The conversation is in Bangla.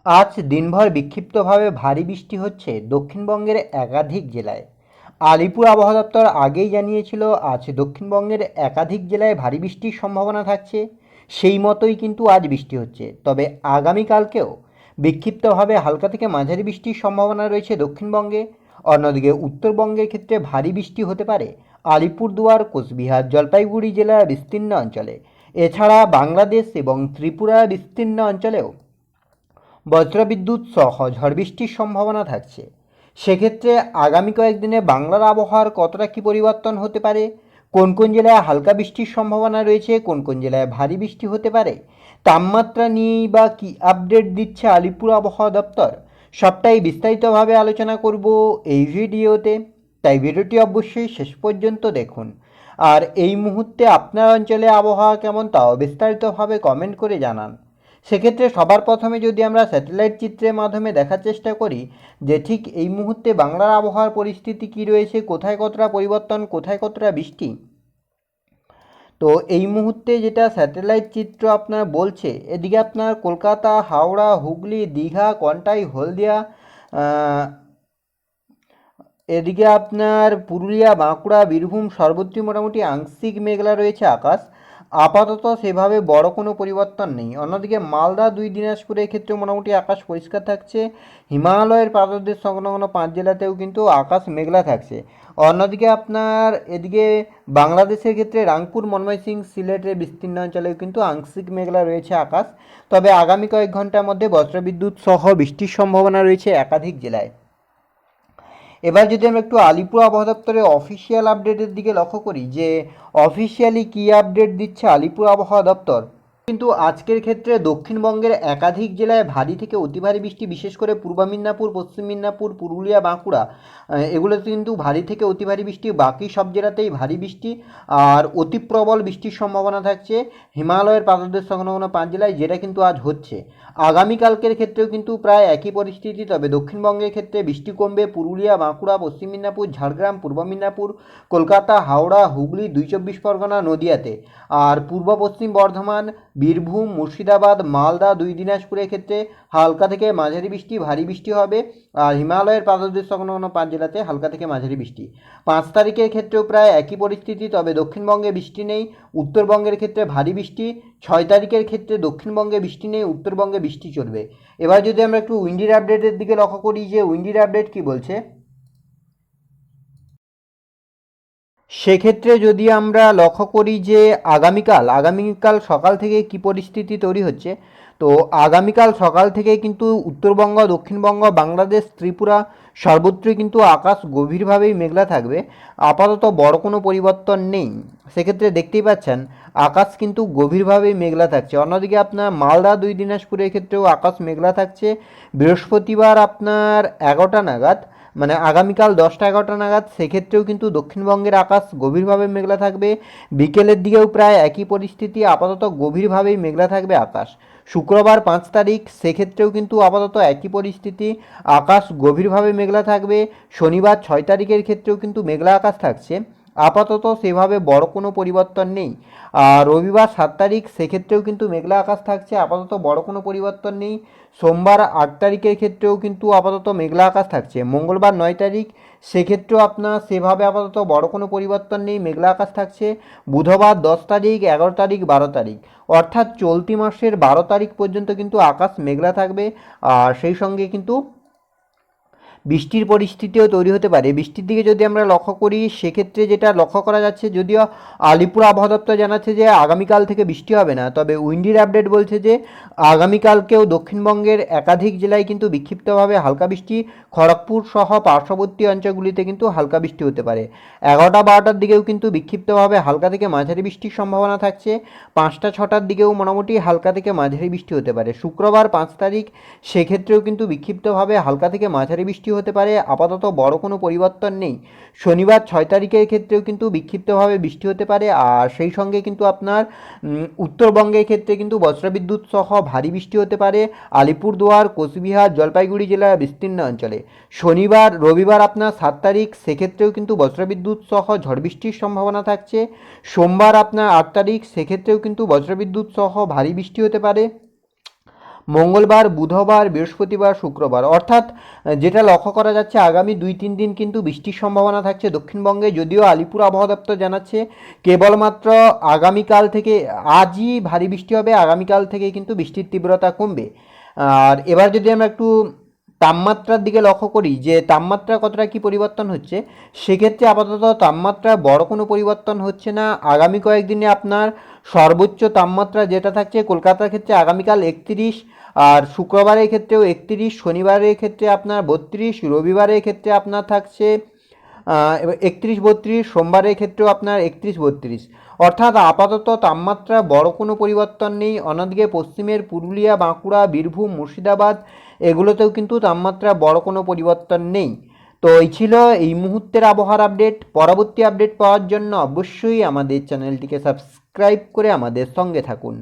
আজ দিনভর বিক্ষিপ্তভাবে ভারী বৃষ্টি হচ্ছে দক্ষিণবঙ্গের একাধিক জেলায়। আলিপুর আবহাওয়া দপ্তর আগেই জানিয়েছিল আজ দক্ষিণবঙ্গের একাধিক জেলায় ভারী বৃষ্টির সম্ভাবনা থাকছে। সেই মতোই কিন্তু আজ বৃষ্টি হচ্ছে, তবে আগামীকালকেও বিক্ষিপ্তভাবে হালকা থেকে মাঝারি বৃষ্টির সম্ভাবনা রয়েছে দক্ষিণবঙ্গে। অন্যদিকে উত্তরবঙ্গের ক্ষেত্রে ভারী বৃষ্টি হতে পারে আলিপুরদুয়ার, কোচবিহার, জলপাইগুড়ি জেলার বিস্তীর্ণ অঞ্চলে। এছাড়া বাংলাদেশ এবং ত্রিপুরার বিস্তীর্ণ অঞ্চলেও বজ্রবিদ্যুৎ সহ ঝড় বৃষ্টির সম্ভাবনা থাকছে। সেক্ষেত্রে আগামী কয়েকদিনে বাংলার আবহাওয়ার কতটা কী পরিবর্তন হতে পারে, কোন কোন জেলায় হালকা বৃষ্টির সম্ভাবনা রয়েছে, কোন কোন জেলায় ভারী বৃষ্টি হতে পারে, তাপমাত্রা নিয়েই বা কী আপডেট দিচ্ছে আলিপুর আবহাওয়া দপ্তর, সবটাই বিস্তারিতভাবে আলোচনা করব এই ভিডিওতে। তাই ভিডিওটি অবশ্যই শেষ পর্যন্ত দেখুন। আর এই মুহূর্তে আপনার অঞ্চলে আবহাওয়া কেমন তাও বিস্তারিতভাবে কমেন্ট করে জানান। সেক্ষেত্রে সবার প্রথমে যদি আমরা স্যাটেলাইট চিত্রের মাধ্যমে দেখার চেষ্টা করি যে ঠিক এই মুহূর্তে বাংলার আবহাওয়ার পরিস্থিতি কী রয়েছে, কোথায় কতটা পরিবর্তন, কোথায় কতটা বৃষ্টি। তো এই মুহূর্তে যেটা স্যাটেলাইট চিত্র আপনার বলছে, এদিকে আপনার কলকাতা, হাওড়া, হুগলি, দীঘা, কন্টাই, হলদিয়া, এদিকে আপনার পুরুলিয়া, বাঁকুড়া, বীরভূম সর্বত্রই মোটামুটি আংশিক মেঘলা রয়েছে আকাশ। আপাতত সেভাবে বড় কোনো পরিবর্তন নেই। অন্যদিকে মালদা, দিনাজপুরের ক্ষেত্রে মোটামুটি আকাশ পরিষ্কার থাকছে। হিমালয়ের পাদদেশ সংলগ্ন 5 জেলাতেও কিন্তু আকাশ মেঘলা থাকছে। অন্যদিকে আপনার এদিকে বাংলাদেশের ক্ষেত্রে রাংপুর, ময়মনসিংহ, সিলেটের বিস্তীর্ণ অঞ্চলেও কিন্তু আংশিক মেঘলা রয়েছে আকাশ। তবে আগামী কয়েক ঘন্টার মধ্যে বজ্রবিদ্যুৎ সহ বৃষ্টির সম্ভাবনা রয়েছে একাধিক জেলায়। এবার যদি আমরা একটু আলিপুর আবহাওয়া দপ্তরের অফিসিয়াল আপডেটের দিকে লক্ষ্য করি যে অফিসিয়ালি কী আপডেট দিচ্ছে আলিপুর আবহাওয়া দপ্তর, কিন্তু আজকের ক্ষেত্রে দক্ষিণবঙ্গের একাধিক জেলায় ভারী থেকে অতি ভারী বৃষ্টি, বিশেষ করে পূর্ব মেদিনীপুর, পশ্চিম মেদিনীপুর, পুরুলিয়া, বাঁকুড়া, এগুলোতে কিন্তু ভারী থেকে অতি ভারী বৃষ্টি। বাকি সব জেলাতেই ভারী বৃষ্টি আর অতি প্রবল বৃষ্টির সম্ভাবনা থাকছে হিমালয়ের পাদদেশ সংলগ্ন 5 জেলায়, যেটা কিন্তু আজ হচ্ছে। আগামীকালকের ক্ষেত্রেও কিন্তু প্রায় একই পরিস্থিতি, তবে দক্ষিণবঙ্গের ক্ষেত্রে বৃষ্টি কমবে পুরুলিয়া, বাঁকুড়া, পশ্চিম মেদিনীপুর, ঝাড়গ্রাম, পূর্ব মেদিনীপুর, কলকাতা, হাওড়া, হুগলি, 2 চব্বিশ পরগনা, নদিয়াতে। আর পূর্ব পশ্চিম বর্ধমান, বীরভূম, মুর্শিদাবাদ, মালদা, দিনাজপুরের ক্ষেত্রে হালকা থেকে মাঝারি বৃষ্টি, ভারী বৃষ্টি হবে। আর হিমালয়ের পাদদেশ সংলগ্ন 5 জেলাতে হালকা থেকে মাঝারি বৃষ্টি। 5 তারিখের ক্ষেত্রেও প্রায় একই পরিস্থিতি, তবে দক্ষিণবঙ্গে বৃষ্টি নেই, উত্তরবঙ্গের ক্ষেত্রে ভারী বৃষ্টি। 6 তারিখের ক্ষেত্রে দক্ষিণবঙ্গে বৃষ্টি নেই, উত্তরবঙ্গে বৃষ্টি চলবে। এবার যদি আমরা একটু উইন্ডির আপডেটের দিকে লক্ষ্য করি যে উইন্ডির আপডেট কি বলছে, সেক্ষেত্রে যদি আমরা লক্ষ্য করি যে আগামীকাল সকাল থেকে কি পরিস্থিতি তৈরি হচ্ছে, তো আগামীকাল সকাল থেকে কিন্তু উত্তরবঙ্গ, দক্ষিণবঙ্গ, বাংলাদেশ, ত্রিপুরা সর্বত্রই কিন্তু আকাশ গভীরভাবেই মেঘলা থাকবে। আপাতত বড় কোনো পরিবর্তন নেই। সেক্ষেত্রে দেখতেই পাচ্ছেন আকাশ কিন্তু গভীরভাবেই মেঘলা থাকছে। অন্যদিকে আপনার মালদা, দিনাজপুরের ক্ষেত্রেও আকাশ মেঘলা থাকছে। বৃহস্পতিবার আপনার 11টা নাগাদ, মানে আগামীকাল 10টা-11টা নাগাদ, সেক্ষেত্রেও কিন্তু দক্ষিণবঙ্গের আকাশ গভীরভাবে মেঘলা থাকবে। বিকেলের দিকেও প্রায় একই পরিস্থিতি, আপাতত গভীরভাবেই মেঘলা থাকবে আকাশ। শুক্রবার 5 তারিখ, সেক্ষেত্রেও কিন্তু আপাতত একই পরিস্থিতি, আকাশ গভীরভাবে মেঘলা থাকবে। শনিবার 6 তারিখের ক্ষেত্রেও কিন্তু মেঘলা আকাশ থাকছে, আপাতত সেভাবে বড় কোনো পরিবর্তন নেই। আর রবিবার 7 তারিখ, সেক্ষেত্রেও কিন্তু মেঘলা আকাশ থাকছে, আপাতত বড় কোনো পরিবর্তন নেই। সোমবার 8 তারিখের ক্ষেত্রেও কিন্তু আপাতত মেঘলা আকাশ থাকছে। মঙ্গলবার 9 তারিখ, সেক্ষেত্রেও আপনার সেভাবে আপাতত বড় কোনো পরিবর্তন নেই, মেঘলা আকাশ থাকছে। বুধবার 10 তারিখ, 11 তারিখ, 12 তারিখ, অর্থাৎ চলতি মাসের 12 তারিখ পর্যন্ত কিন্তু আকাশ মেঘলা থাকবে। আর সেই সঙ্গে কিন্তু বৃষ্টির পরিস্থিতিও তৈরি হতে পারে। বৃষ্টির দিকে যদি আমরা লক্ষ্য করি, সেক্ষেত্রে যেটা লক্ষ্য করা যাচ্ছে, যদিও আলিপুর আবহাওয়া দপ্তর জানাচ্ছে যে আগামীকাল থেকে বৃষ্টি হবে না, তবে উইন্ডির আপডেট বলছে যে আগামীকালকেও দক্ষিণবঙ্গের একাধিক জেলায় কিন্তু বিক্ষিপ্তভাবে হালকা বৃষ্টি, খড়গপুর সহ পার্শ্ববর্তী অঞ্চলগুলিতে কিন্তু হালকা বৃষ্টি হতে পারে। 11টা-12টার দিকেও কিন্তু বিক্ষিপ্তভাবে হালকা থেকে মাঝারি বৃষ্টির সম্ভাবনা থাকছে। 5টা-6টার দিকেও মোটামুটি হালকা থেকে মাঝারি বৃষ্টি হতে পারে। শুক্রবার 5 তারিখ, সেক্ষেত্রেও কিন্তু বিক্ষিপ্তভাবে হালকা থেকে মাঝারি বৃষ্টি হতে পারে, আপাতত বড় কোনো পরিবর্তন নেই। শনিবার 6 তারিখের ক্ষেত্রেও কিন্তু বিক্ষিপ্তভাবে বৃষ্টি হতে পারে। আর সেই সঙ্গে কিন্তু আপনার উত্তরবঙ্গের ক্ষেত্রে কিন্তু বজ্রবিদ্যুৎ সহ ভারী বৃষ্টি হতে পারে আলিপুরদুয়ার, কোচবিহার, জলপাইগুড়ি জেলার বিস্তীর্ণ অঞ্চলে। রবিবার আপনার 7 তারিখ, সেক্ষেত্রেও কিন্তু বজ্রবিদ্যুৎ সহ ঝড় বৃষ্টির সম্ভাবনা থাকছে। সোমবার আপনার 8 তারিখ, সেক্ষেত্রেও কিন্তু বজ্রবিদ্যুৎ সহ ভারী বৃষ্টি হতে পারে। মঙ্গলবার, বুধবার, বৃহস্পতিবার, শুক্রবার, অর্থাৎ যেটা লক্ষ্য করা যাচ্ছে আগামী 2-3 দিন কিন্তু বৃষ্টির সম্ভাবনা থাকছে দক্ষিণবঙ্গে। যদিও আলিপুর আবহাওয়া দপ্তর জানাচ্ছে কেবলমাত্র আগামীকাল থেকে, আজই ভারী বৃষ্টি হবে, আগামীকাল থেকে কিন্তু বৃষ্টির তীব্রতা কমবে। আর এবার যদি আমরা একটু তাপমাত্রার দিকে লক্ষ্য করি যে তাপমাত্রা কতটা কি পরিবর্তন হচ্ছে, সেক্ষেত্রে আপাতত তাপমাত্রা বড় কোনো পরিবর্তন হচ্ছে না। আগামী কয়েকদিনে আপনার সর্বোচ্চ তাপমাত্রা যেটা থাকছে কলকাতার ক্ষেত্রে আগামীকাল 31, আর শুক্রবারের ক্ষেত্রেও 31, শনিবারের ক্ষেত্রে আপনার 32, রবিবারের ক্ষেত্রে আপনার থাকছে 31-32, সোমবারের ক্ষেত্রেও আপনার 31-32। অর্থাৎ আপাতত তাপমাত্রা বড় কোনো পরিবর্তন নেই। অন্যদিকে পশ্চিমের পুরুলিয়া, বাঁকুড়া, বীরভূম, মুর্শিদাবাদ এগুলোতেও কিন্তু তাপমাত্রা বড় কোনো পরিবর্তন নেই। তো এই ছিল এই মুহূর্তের আবহাওয়ার আপডেট। পরবর্তী আপডেট পাওয়ার জন্য অবশ্যই আমাদের চ্যানেলটিকে সাবস্ক্রাইব করে আমাদের সঙ্গে থাকুন।